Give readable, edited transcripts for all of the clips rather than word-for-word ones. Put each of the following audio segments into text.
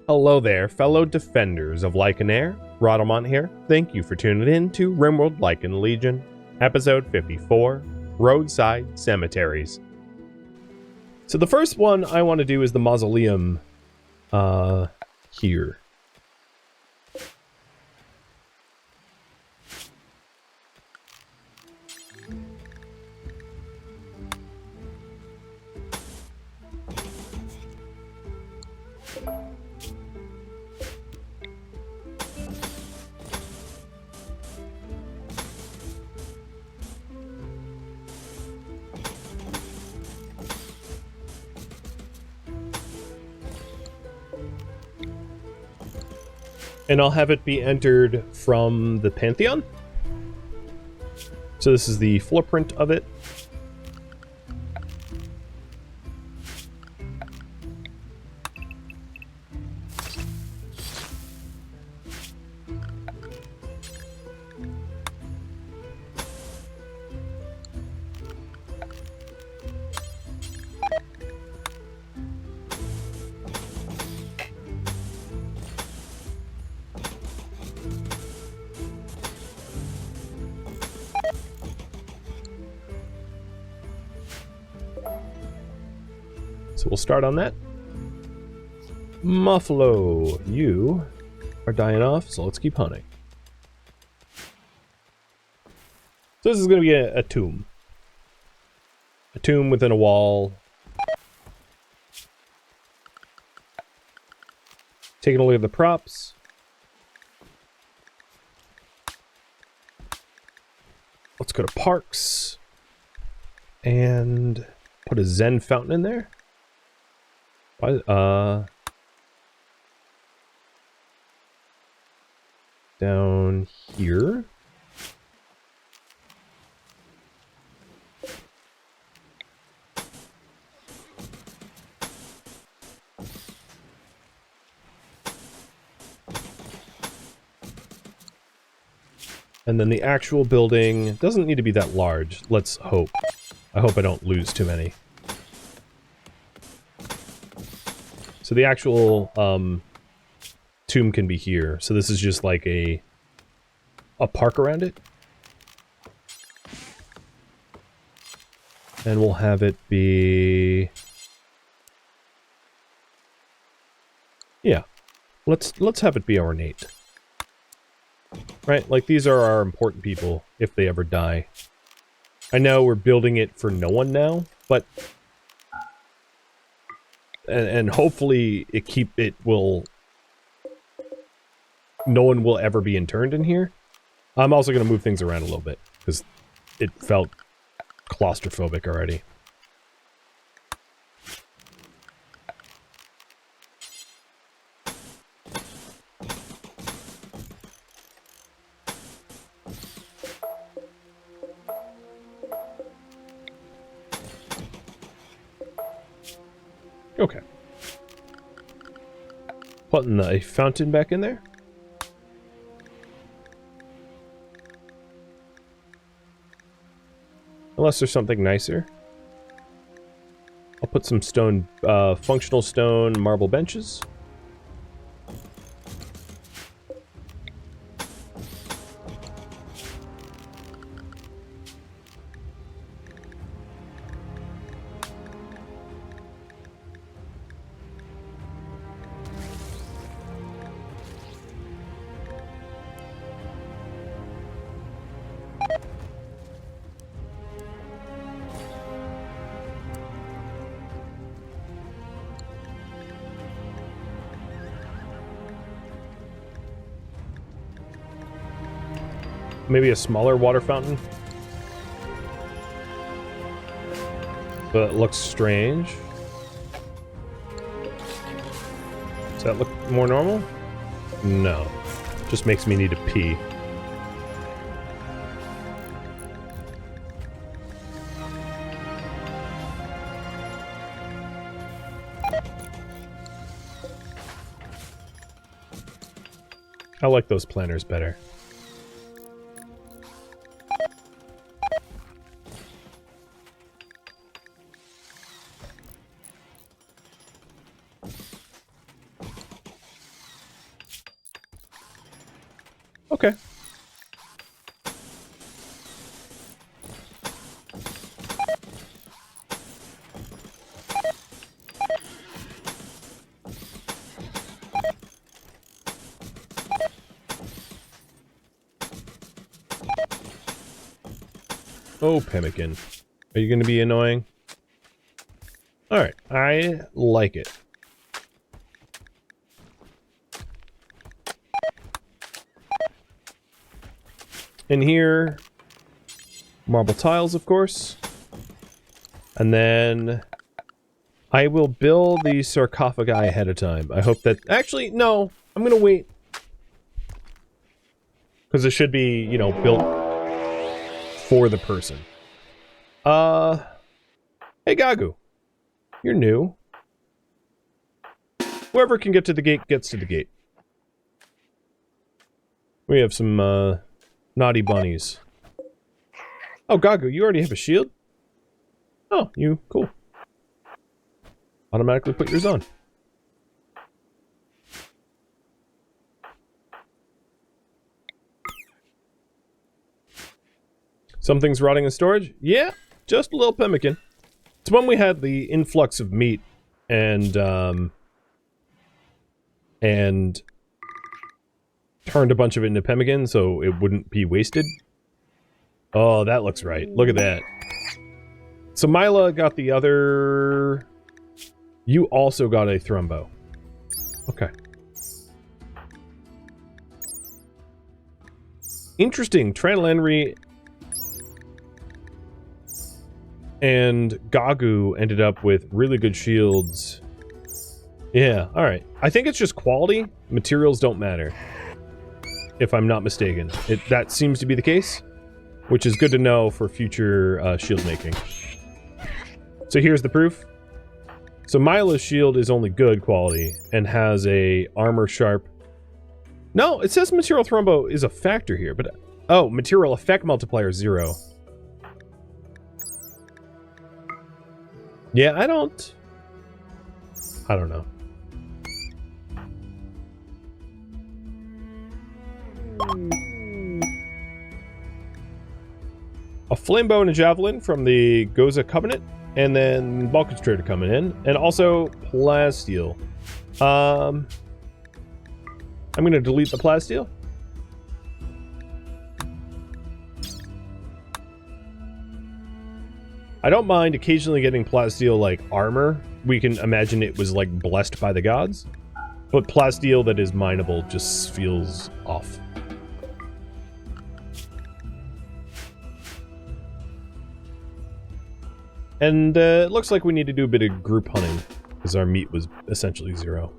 Hello there, fellow defenders of Lycan Rhadamant here. Thank you for tuning in to RimWorld Lycan Legion, episode 54, Roadside Cemeteries. So the first one I want to do is the mausoleum here. And I'll have it be entered from the Pantheon. So this is the floor print of it. So we'll start on that. Muffalo, you are dying off, so let's keep hunting. So this is going to be a tomb. A tomb within a wall. Taking a look at the props. Let's go to parks. And put a Zen fountain in there. Down here. And then the actual building doesn't need to be that large. Let's hope. I hope I don't lose too many. So the actual tomb can be here. So this is just like a park around it. And we'll have it be... Yeah. Let's have it be ornate. Right? Like these are our important people if they ever die. I know we're building it for no one now, but and hopefully no one will ever be interned in here. I'm also going to move things around a little bit because it felt claustrophobic already. Okay. Putting the fountain back in there. Unless there's something nicer. I'll put some stone, functional stone marble benches. Maybe a smaller water fountain. But it looks strange. Does that look more normal? No. Just makes me need to pee. I like those planners better. Okay. Oh, pemmican. Are you going to be annoying? Alright, I like it. In here, marble tiles, of course. And then I will build the sarcophagi ahead of time. I hope that... Actually, no. I'm going to wait. Because it should be, you know, built for the person. Hey, Gagu. You're new. Whoever can get to the gate gets to the gate. We have some, naughty bunnies. Oh, Gagu, you already have a shield? Oh, you... cool. Automatically put yours on. Something's rotting in storage? Yeah, just a little pemmican. It's when we had the influx of meat and turned a bunch of it into pemmican so it wouldn't be wasted. Oh, that looks right. Look at that. So Mila got the other... You also got a thrumbo. Okay. Interesting. Tranlenry and Gagu ended up with really good shields. Yeah, alright. I think it's just quality. Materials don't matter. If I'm not mistaken. That seems to be the case. Which is good to know for future shield making. So here's the proof. So Mila's shield is only good quality and has a armor sharp. No, it says material thrombo is a factor here, but oh, material effect multiplier 0. Yeah, I don't know. A flame bow and a javelin from the Goza Covenant. And then Balkan Trader coming in. And also plasteel. I'm going to delete the plasteel. I don't mind occasionally getting plasteel like armor. We can imagine it was like blessed by the gods. But plasteel that is mineable just feels off. And it looks like we need to do a bit of group hunting, because our meat was essentially 0.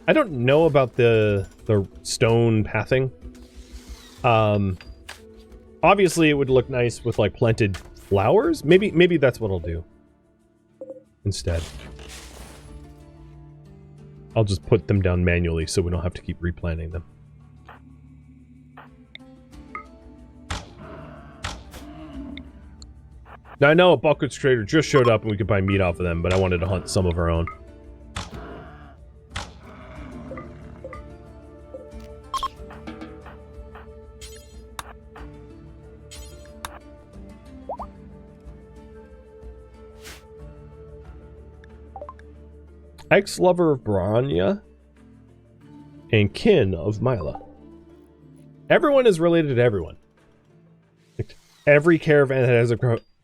I don't know about the stone pathing. Obviously it would look nice with like planted flowers. Maybe that's what I'll do instead. I'll just put them down manually so we don't have to keep replanting them. Now I know a Balkan Trader just showed up and we could buy meat off of them, but I wanted to hunt some of our own. Ex-lover of Branya and kin of Mila. Everyone is related to everyone. Like, every caravan that has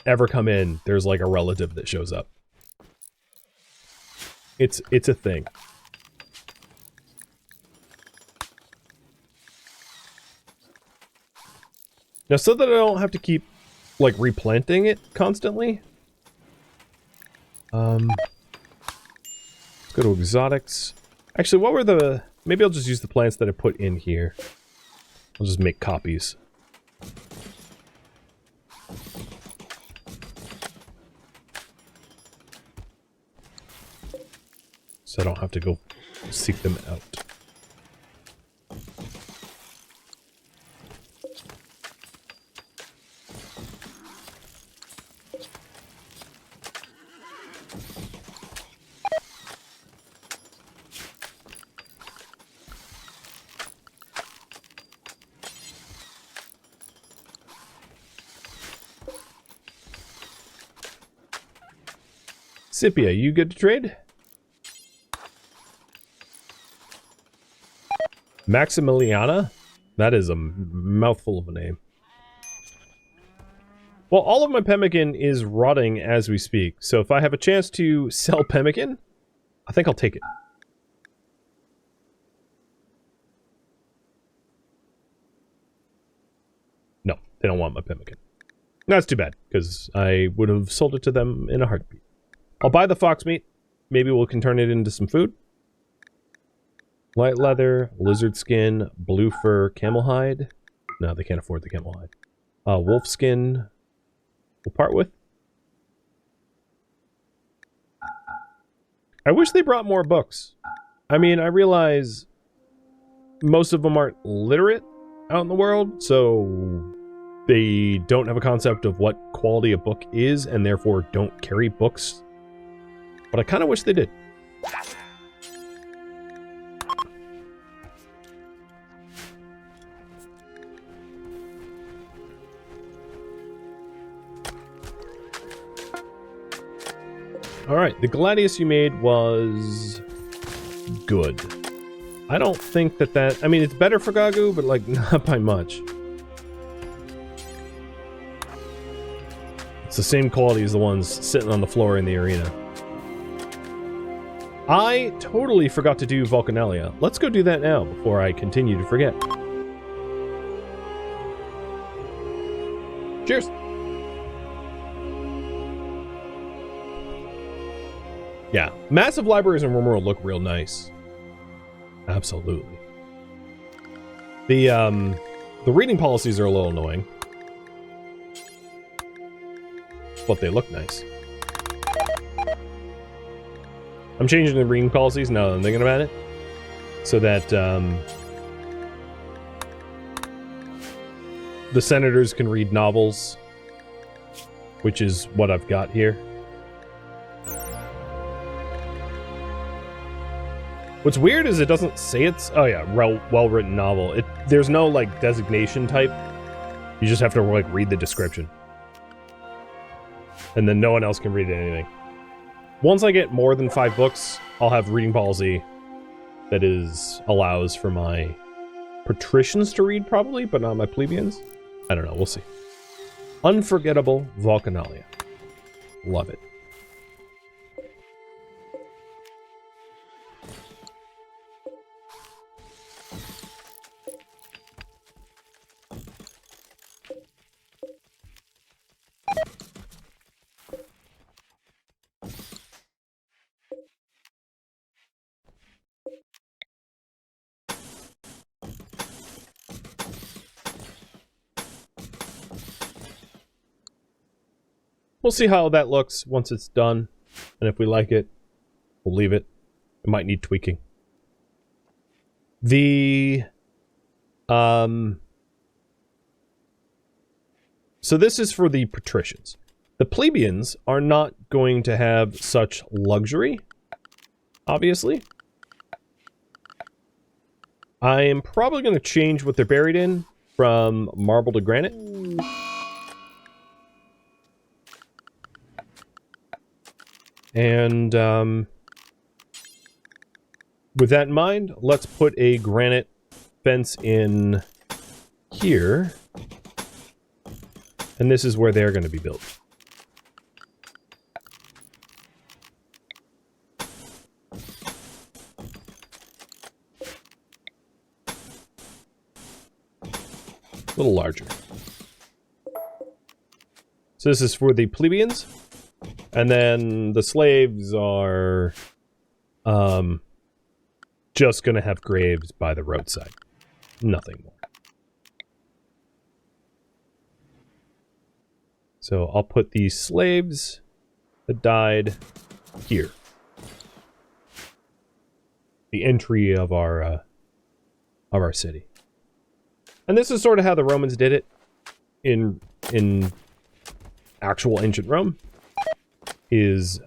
ever come in, there's like a relative that shows up. It's a thing. Now, so that I don't have to keep like replanting it constantly. Go to exotics. Actually, what were the... Maybe I'll just use the plants that I put in here. I'll just make copies. So I don't have to go seek them out. Scipia, you good to trade? Maximiliana? That is a mouthful of a name. Well, all of my pemmican is rotting as we speak, so if I have a chance to sell pemmican, I think I'll take it. No, they don't want my pemmican. That's too bad, because I would have sold it to them in a heartbeat. I'll buy the fox meat. Maybe we can turn it into some food. Light leather, lizard skin, blue fur, camel hide. No, they can't afford the camel hide. Wolf skin. We'll part with. I wish they brought more books. I mean, I realize most of them aren't literate out in the world, so they don't have a concept of what quality a book is, and therefore don't carry books. But I kind of wish they did. Alright, the Gladius you made was good. I don't think that I mean, it's better for Gagu, but, like, not by much. It's the same quality as the ones sitting on the floor in the arena. I totally forgot to do Vulcanalia. Let's go do that now before I continue to forget. Cheers! Yeah, massive libraries in RimWorld look real nice. Absolutely. The reading policies are a little annoying. But they look nice. I'm changing the reading policies now that I'm thinking about it. So that, the senators can read novels. Which is what I've got here. What's weird is it doesn't say it's... Oh yeah, well-written novel. There's no, like, designation type. You just have to, like, read the description. And then no one else can read anything. Once I get more than 5 books, I'll have reading policy that allows for my patricians to read, probably, but not my plebeians. I don't know, we'll see. Unforgettable Vulcanalia. Love it. We'll see how that looks once it's done, and if we like it, we'll leave it. It might need tweaking. So this is for the patricians. The plebeians are not going to have such luxury, obviously. I am probably going to change what they're buried in from marble to granite. And with that in mind, let's put a granite fence in here. And this is where they're going to be built. A little larger. So this is for the plebeians. And then the slaves are just going to have graves by the roadside. Nothing more. So I'll put the slaves that died here. The entry of our city. And this is sort of how the Romans did it in actual ancient Rome. Is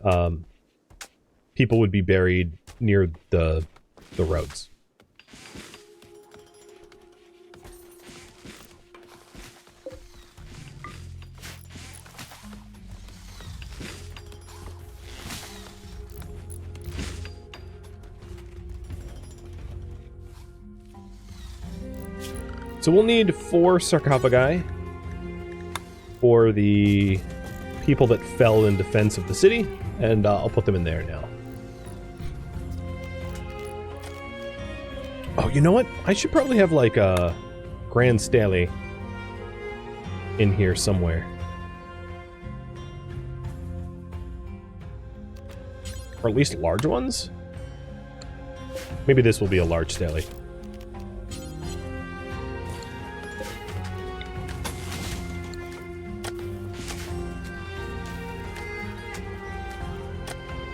people would be buried near the roads. So we'll need 4 sarcophagi for the people that fell in defense of the city, and I'll put them in there now. Oh, you know what? I should probably have like a grand stele in here somewhere. Or at least large ones? Maybe this will be a large stele.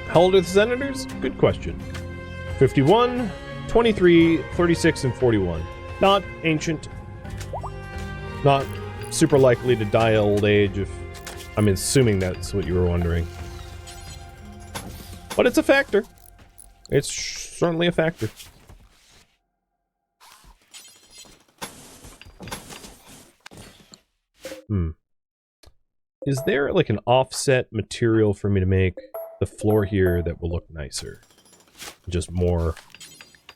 How old are the senators? Good question. 51, 23, 36, and 41. Not ancient. Not super likely to die old age if... I'm assuming that's what you were wondering. But it's a factor. It's certainly a factor. Is there like an offset material for me to make the floor here that will look nicer? Just more...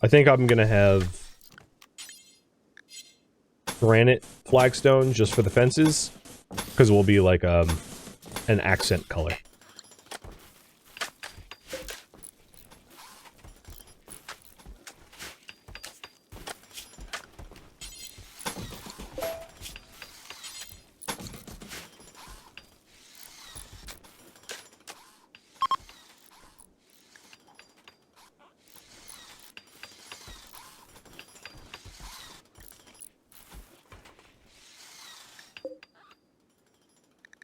I think I'm gonna have granite flagstone just for the fences, because it will be like an accent color.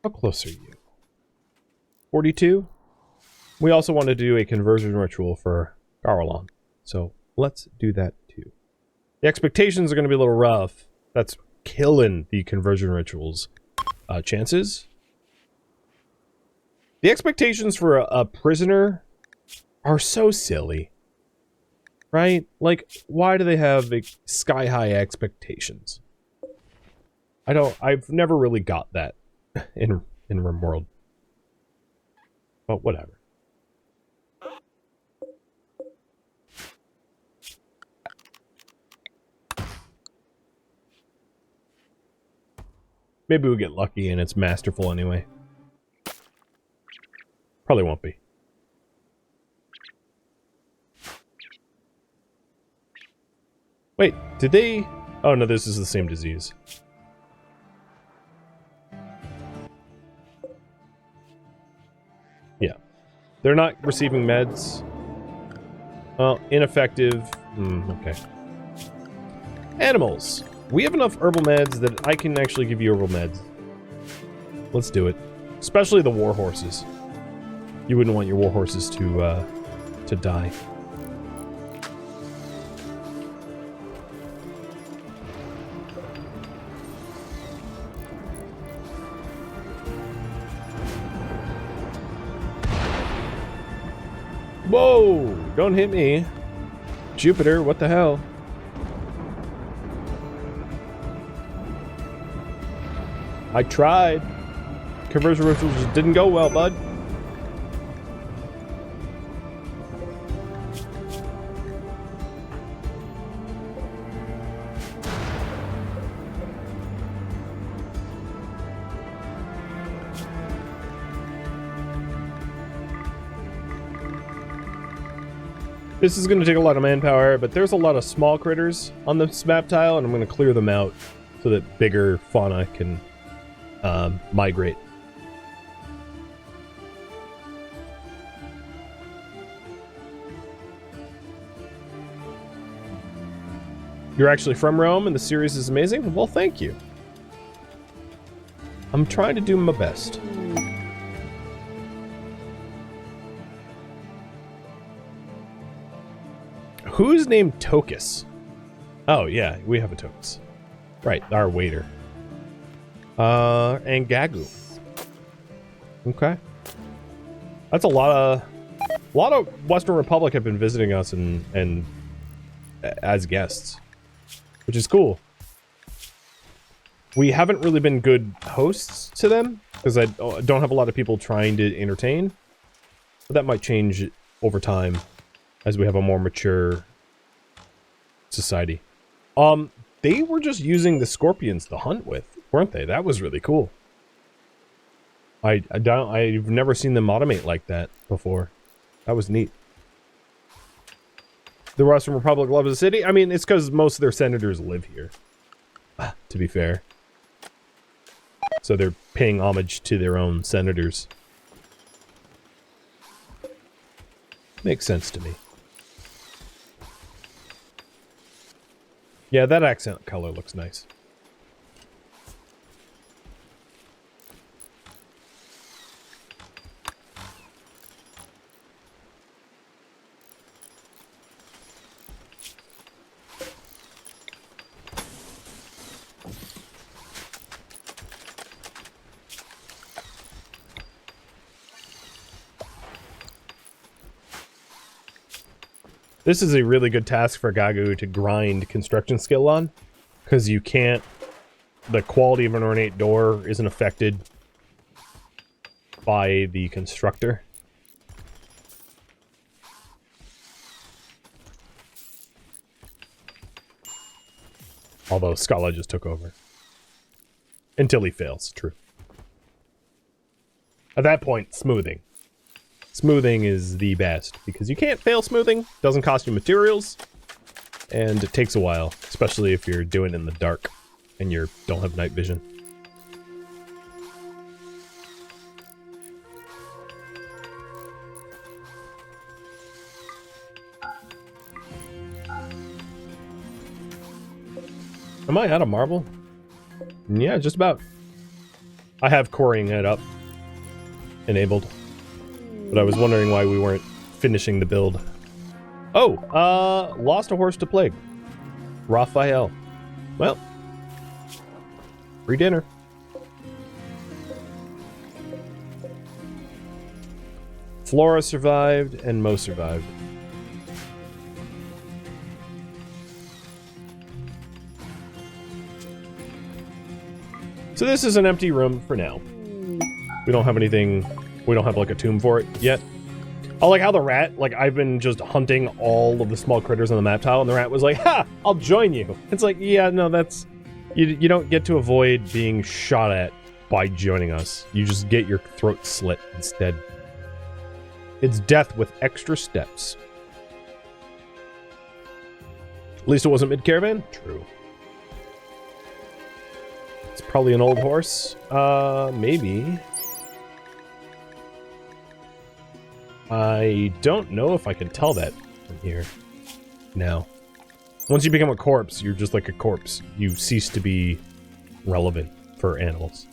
How close are you? 42? We also want to do a conversion ritual for Garland, so let's do that too. The expectations are going to be a little rough. That's killing the conversion rituals chances. The expectations for a prisoner are so silly. Right? Like, why do they have sky-high expectations? I've never really got that in RimWorld. But whatever. Maybe we'll get lucky and it's masterful anyway. Probably won't be. Wait, did they... Oh no, this is the same disease. Yeah. They're not receiving meds. Well, ineffective. Okay. Animals. We have enough herbal meds that I can actually give you herbal meds. Let's do it. Especially the war horses. You wouldn't want your war horses to die. Whoa! Don't hit me. Jupiter, what the hell? I tried. Conversion rituals just didn't go well, bud. This is going to take a lot of manpower, but there's a lot of small critters on this map tile, and I'm going to clear them out so that bigger fauna can migrate. You're actually from Rome, and the series is amazing? Well, thank you. I'm trying to do my best. Who's named Tokus? Oh, yeah, we have a Tokus. Right, our waiter. And Gagu. Okay. That's a lot of Western Republic have been visiting us and as guests, which is cool. We haven't really been good hosts to them because I don't have a lot of people trying to entertain, but that might change over time as we have a more mature society. they were just using the scorpions to hunt with, weren't they? That was really cool. I've never seen them automate like that before. That was neat. The Russian Republic loves the city. I mean, it's because most of their senators live here, to be fair. So they're paying homage to their own senators. Makes sense to me. Yeah, that accent color looks nice. This is a really good task for Gagu to grind construction skill on, because you can't... The quality of an ornate door isn't affected by the constructor. Although Scala just took over. Until he fails, true. At that point, smoothing. Smoothing is the best, because you can't fail smoothing, doesn't cost you materials, and it takes a while, especially if you're doing it in the dark and you don't have night vision. Am I out of marble? Yeah, just about. I have quarrying it up enabled. But I was wondering why we weren't finishing the build. Oh, lost a horse to plague. Raphael. Well, free dinner. Flora survived, and Mo survived. So this is an empty room for now. We don't have anything... We don't have, like, a tomb for it yet. I like how the rat, like, I've been just hunting all of the small critters on the map tile, and the rat was like, ha! I'll join you! It's like, yeah, no, that's... You don't get to avoid being shot at by joining us. You just get your throat slit instead. It's death with extra steps. At least it wasn't mid-caravan? True. It's probably an old horse. Maybe... I don't know if I can tell that from here. No. Once you become a corpse, you're just like a corpse. You cease to be relevant for animals.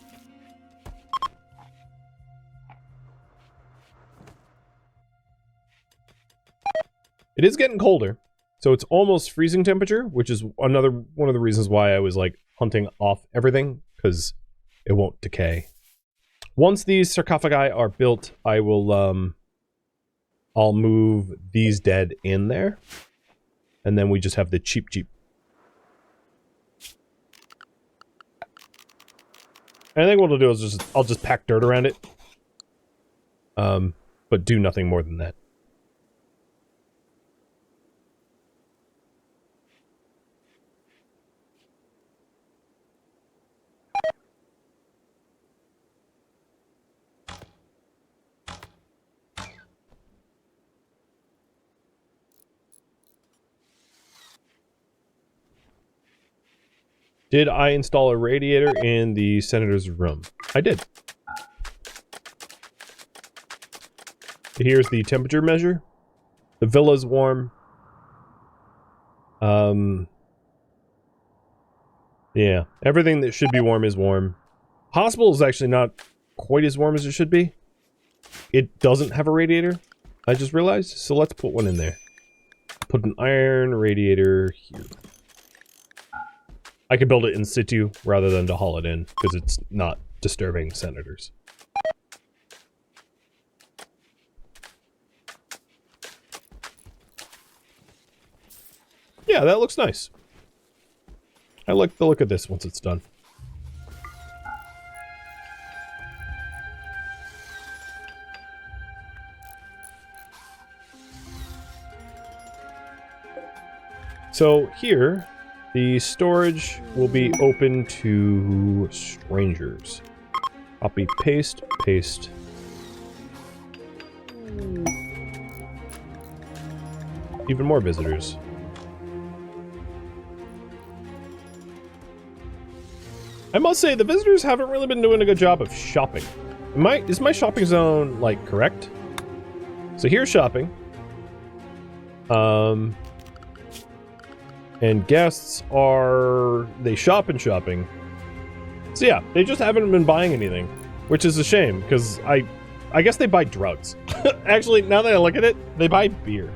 It is getting colder, so it's almost freezing temperature, which is another one of the reasons why I was like hunting off everything, because it won't decay. Once these sarcophagi are built, I will I'll move these dead in there, and then we just have the cheap. And I think what I'll do is I'll just pack dirt around it, but do nothing more than that. Did I install a radiator in the senator's room? I did. Here's the temperature measure. The villa's warm. Yeah, everything that should be warm is warm. Hospital is actually not quite as warm as it should be. It doesn't have a radiator, I just realized, so let's put one in there. Put an iron radiator here. I could build it in situ rather than to haul it in, because it's not disturbing senators. Yeah, that looks nice. I like the look of this once it's done. So here, The storage will be open to strangers. Copy, paste, paste. Even more visitors. I must say, the visitors haven't really been doing a good job of shopping. Is my shopping zone, like, correct? So here's shopping. And guests are... They shop in shopping. So yeah, they just haven't been buying anything. Which is a shame, because I guess they buy drugs. Actually, now that I look at it, they buy beer.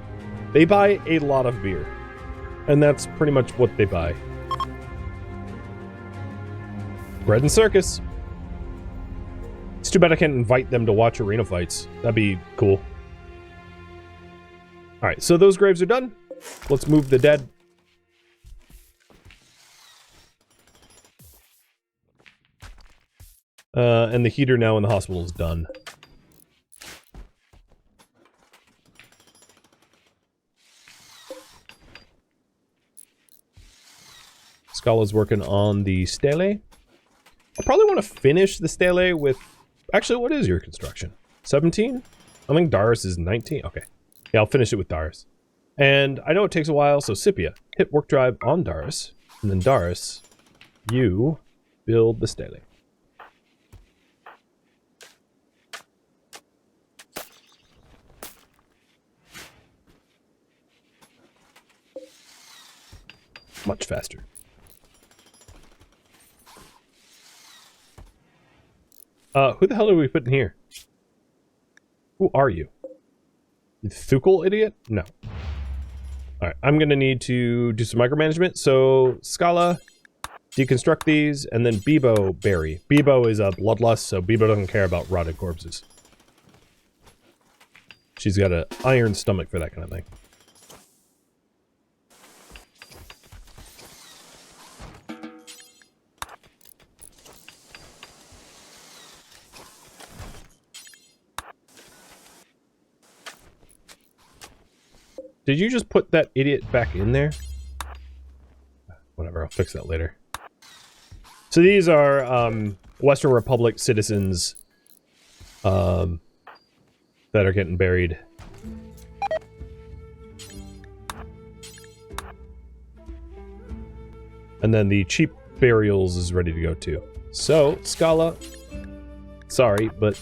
They buy a lot of beer. And that's pretty much what they buy. Bread and circus. It's too bad I can't invite them to watch arena fights. That'd be cool. Alright, so those graves are done. Let's move the dead. And the heater now in the hospital is done. Scala's working on the stele. I'll probably want to finish the stele with... Actually, what is your construction? 17? I think Darius is 19. Okay. Yeah, I'll finish it with Darius. And I know it takes a while, so Scipia, hit work drive on Darius. And then Darius, you build the stele. Much faster. Who the hell are we putting here? Who are you? Thukul idiot? No. Alright, I'm gonna need to do some micromanagement. So, Scala, deconstruct these, and then Bebo bury. Bebo is a bloodlust, so Bebo doesn't care about rotted corpses. She's got an iron stomach for that kind of thing. Did you just put that idiot back in there? Whatever, I'll fix that later. So these are Western Republic citizens that are getting buried. And then the cheap burials is ready to go too. So, Scala, sorry, but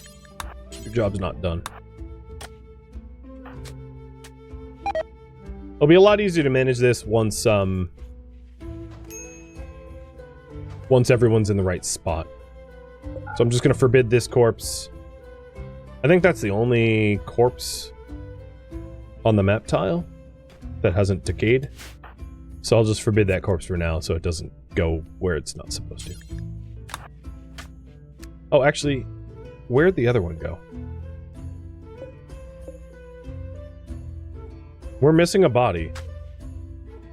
your job's not done. It'll be a lot easier to manage this once everyone's in the right spot. So I'm just gonna forbid this corpse. I think that's the only corpse on the map tile that hasn't decayed. So I'll just forbid that corpse for now so it doesn't go where it's not supposed to. Oh, actually, where'd the other one go? We're missing a body.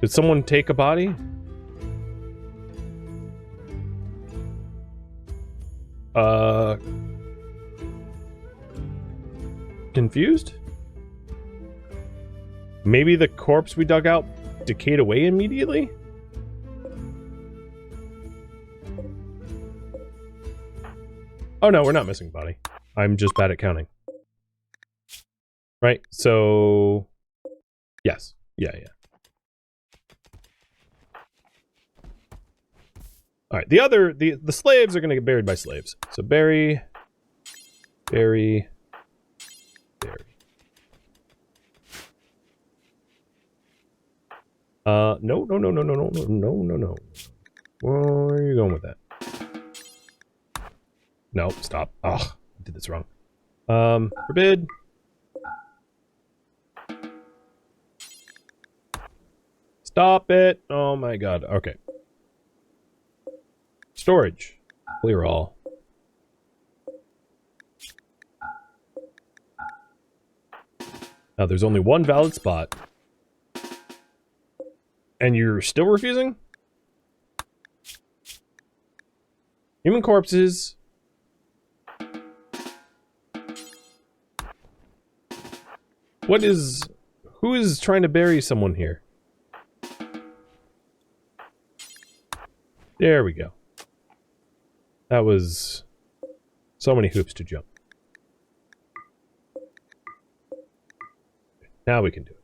Did someone take a body? Confused? Maybe the corpse we dug out decayed away immediately? Oh no, we're not missing a body. I'm just bad at counting. Right, so... Yes. Yeah. Alright, the slaves are gonna get buried by slaves. So bury. No. Where are you going with that? No, stop. Oh, I did this wrong. Forbid. Stop it! Oh my god. Okay. Storage. Clear all. Now there's only one valid spot. And you're still refusing? Human corpses. Who is trying to bury someone here? There we go. That was so many hoops to jump. Now we can do it.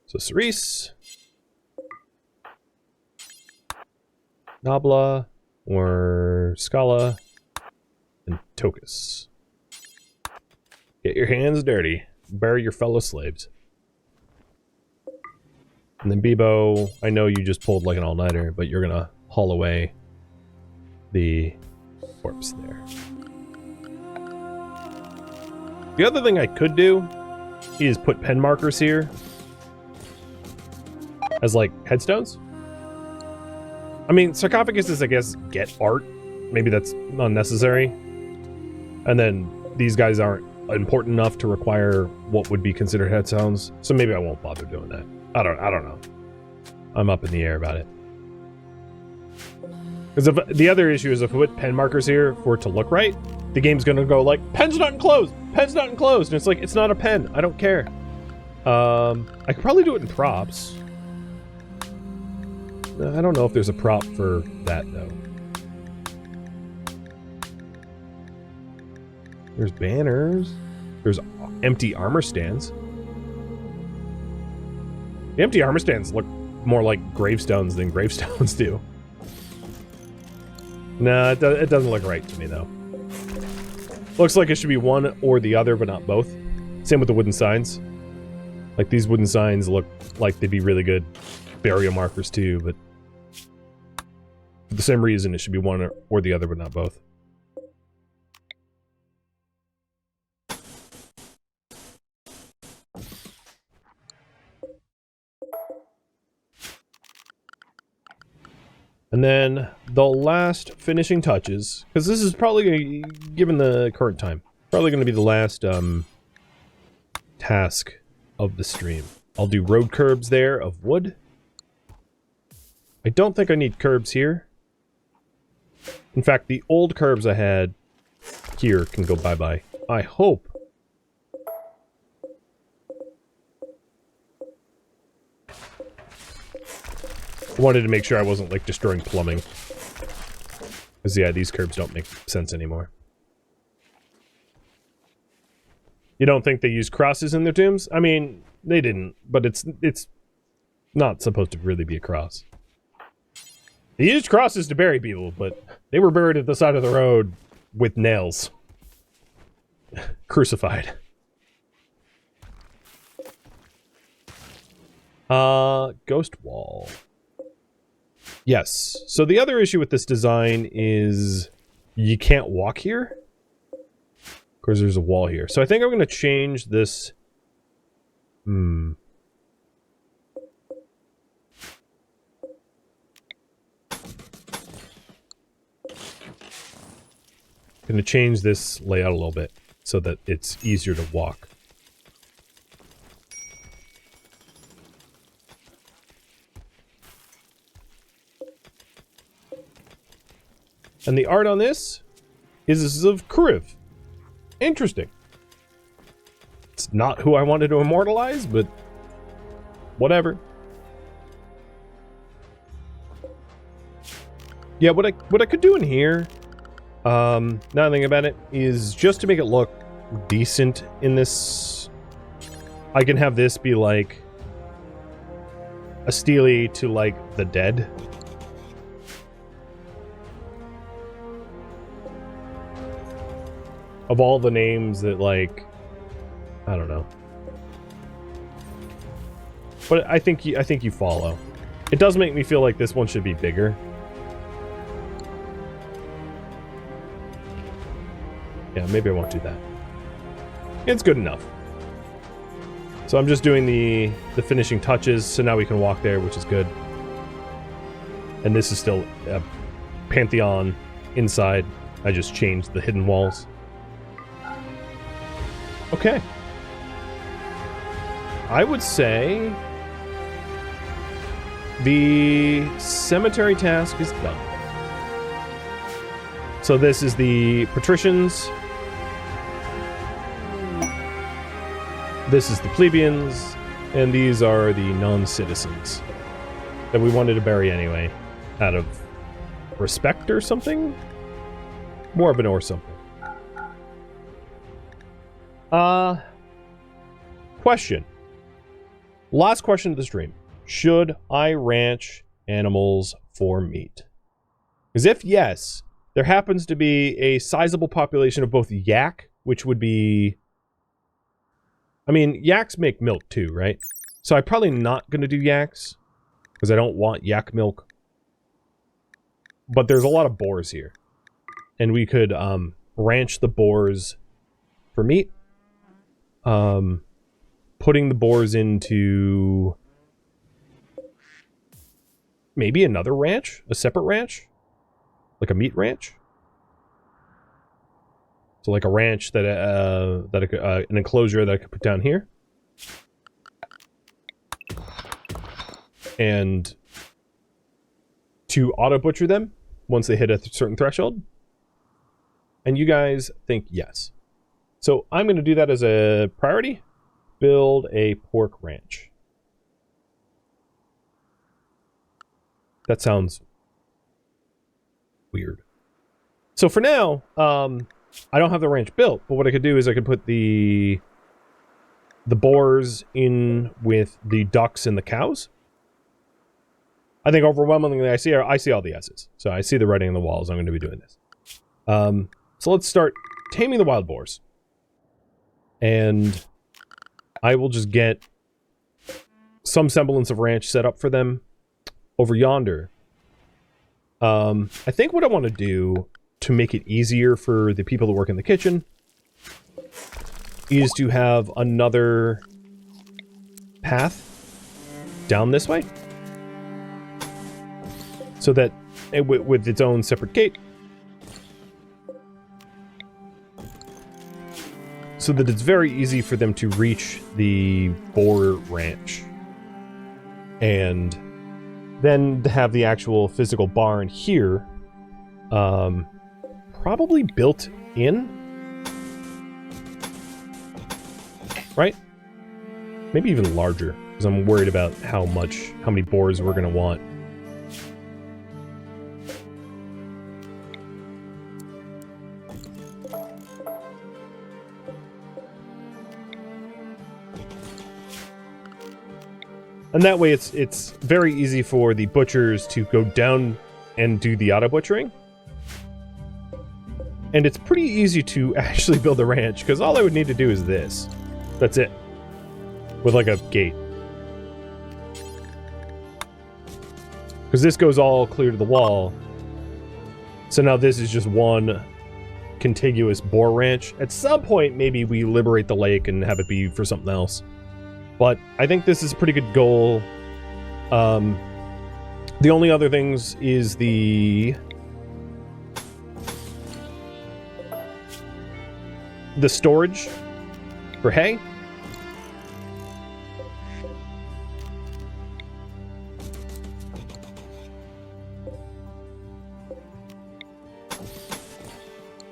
So Cerise, Nabla, or Scala, and Tokus. Get your hands dirty. Bury your fellow slaves. And then Bebo, I know you just pulled like an all-nighter, but you're gonna haul away the corpse there. The other thing I could do is put pen markers here as like headstones. I mean, sarcophaguses, I guess, get art. Maybe that's unnecessary. And then these guys aren't important enough to require what would be considered headstones. So maybe I won't bother doing that. I don't know. I'm up in the air about it. Because the other issue is if I put pen markers here for it to look right, the game's gonna go like, pen's not enclosed! Pen's not enclosed! And it's like, it's not a pen. I don't care. I could probably do it in props. I don't know if there's a prop for that, though. There's banners. There's empty armor stands. The empty armor stands look more like gravestones than gravestones do. Nah, it doesn't look right to me, though. Looks like it should be one or the other, but not both. Same with the wooden signs. Like, these wooden signs look like they'd be really good burial markers, too, but for the same reason, it should be one or the other, but not both. And then the last finishing touches, because this is probably, given the current time, probably going to be the last task of the stream. I'll do road curbs there of wood. I don't think I need curbs here. In fact, the old curbs I had here can go bye-bye. I hope. I wanted to make sure I wasn't, like, destroying plumbing. Because, yeah, these curbs don't make sense anymore. You don't think they use crosses in their tombs? I mean, they didn't, but it's not supposed to really be a cross. They used crosses to bury people, but they were buried at the side of the road with nails. Crucified. Ghost wall. Yes. So the other issue with this design is you can't walk here. Of course, there's a wall here. So I think I'm going to change this. Going to change this layout a little bit so that it's easier to walk. And the art on this is of Kriv. Interesting. It's not who I wanted to immortalize, but whatever. Yeah, what I could do in here, now that I think about it, is just to make it look decent in this, I can have this be like a stele to like the dead. Of all the names that, like, I don't know. But I think you follow. It does make me feel like this one should be bigger. Yeah, maybe I won't do that. It's good enough. So I'm just doing the finishing touches, so now we can walk there, which is good. And this is still a Pantheon inside. I just changed the hidden walls. Okay. I would say the cemetery task is done. So this is the patricians. This is the plebeians. And these are the non-citizens. that we wanted to bury anyway, out of respect or something? Morbin or something. Question. Last question of the stream. Should I ranch animals for meat? Because if yes, there happens to be a sizable population of both yak, which would be... I mean, yaks make milk too, right? So I'm probably not going to do yaks, because I don't want yak milk. But there's a lot of boars here. And we could ranch the boars for meat. Putting the boars into maybe another ranch? A separate ranch? Like a meat ranch? So like a ranch that, an enclosure that I could put down here. And to auto-butcher them once they hit a certain threshold. And you guys think yes. So I'm going to do that as a priority. Build a pork ranch. That sounds weird. So for now, I don't have the ranch built, but what I could do is I could put the boars in with the ducks and the cows. I think overwhelmingly I see all the S's. So I see the writing on the walls. I'm going to be doing this. So let's start taming the wild boars. And I will just get some semblance of ranch set up for them over yonder. I think what I want to do to make it easier for the people that work in the kitchen is to have another path down this way. So that, with its own separate gate, so that it's very easy for them to reach the boar ranch. And then to have the actual physical barn here, probably built in, right? Maybe even larger, because I'm worried about how many boars we're going to want. And that way it's very easy for the butchers to go down and do the auto-butchering. And it's pretty easy to actually build a ranch, because all I would need to do is this. That's it. With like a gate. Because this goes all clear to the wall. So now this is just one contiguous boar ranch. At some point, maybe we liberate the lake and have it be for something else. But I think this is a pretty good goal. The only other things is the storage for hay.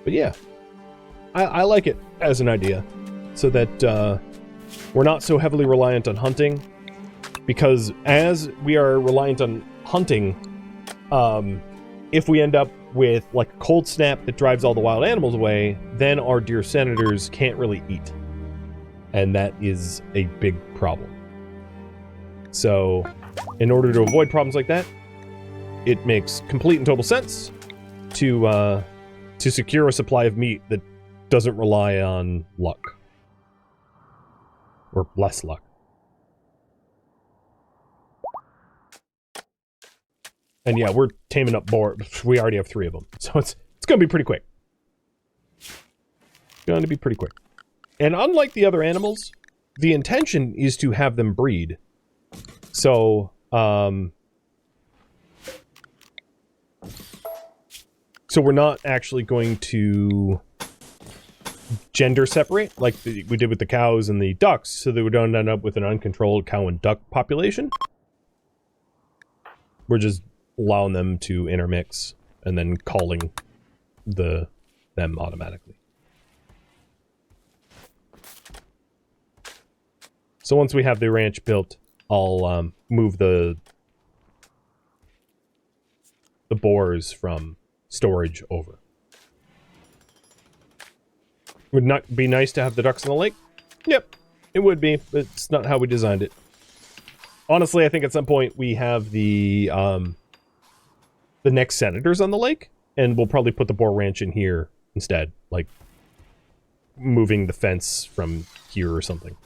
But yeah, I like it as an idea, so that we're not so heavily reliant on hunting, because as we are reliant on hunting, if we end up with like a cold snap that drives all the wild animals away, then our dear senators can't really eat. And that is a big problem. So, in order to avoid problems like that, it makes complete and total sense to secure a supply of meat that doesn't rely on luck. Or less luck. And yeah, we're taming up boar. We already have 3 of them. So it's going to be pretty quick. Going to be pretty quick. And unlike the other animals, the intention is to have them breed. So, so we're not actually going to gender separate like we did with the cows and the ducks, so that we don't end up with an uncontrolled cow and duck population. We're just allowing them to intermix and then calling them automatically. So once we have the ranch built, I'll move the the boars from storage over. Would not be nice to have the ducks in the lake? Yep, it would be, but it's not how we designed it. Honestly, I think at some point we have the next senators on the lake, and we'll probably put the boar ranch in here instead, like moving the fence from here or something.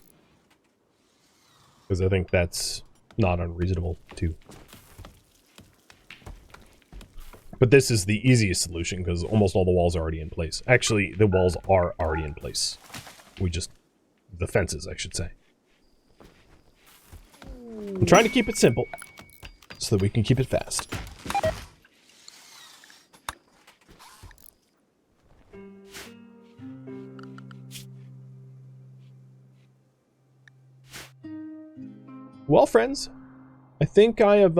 Because I think that's not unreasonable too. But this is the easiest solution because almost all the walls are already in place. Actually, the walls are already in place. The fences, I should say. I'm trying to keep it simple so that we can keep it fast. Well, friends, I think I've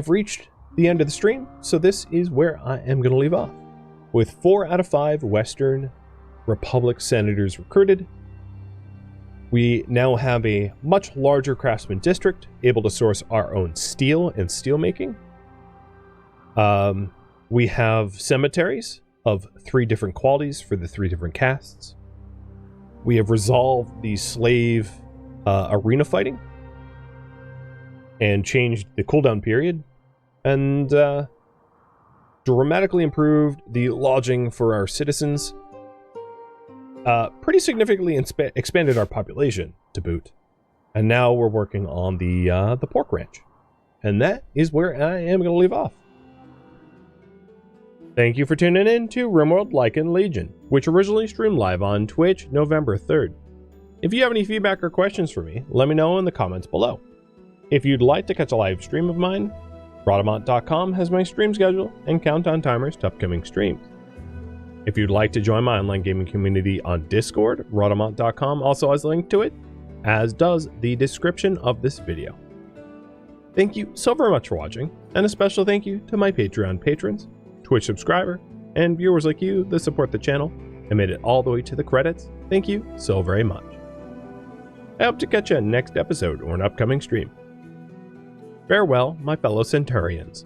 reached the end of the stream, so this is where I am going to leave off. With 4 out of 5 Western Republic senators recruited, we now have a much larger craftsman district, able to source our own steel and steel making. We have cemeteries of 3 different qualities for the 3 different castes. We have resolved the slave arena fighting and changed the cooldown period, and dramatically improved the lodging for our citizens. Pretty significantly expanded our population to boot, and now we're working on the pork ranch, and that is where I am going to leave off. Thank you for tuning in to RimWorld Lycan Legion, which originally streamed live on Twitch November 3rd. If you have any feedback or questions for me, let me know in the comments below. If you'd like to catch a live stream of mine, Rhadamant.com has my stream schedule and countdown timers to upcoming streams. If you'd like to join my online gaming community on Discord, Rhadamant.com also has a link to it, as does the description of this video. Thank you so very much for watching, and a special thank you to my Patreon patrons, Twitch subscriber, and viewers like you that support the channel and made it all the way to the credits. Thank you so very much. I hope to catch you in next episode or an upcoming stream. Farewell, my fellow Centaurians.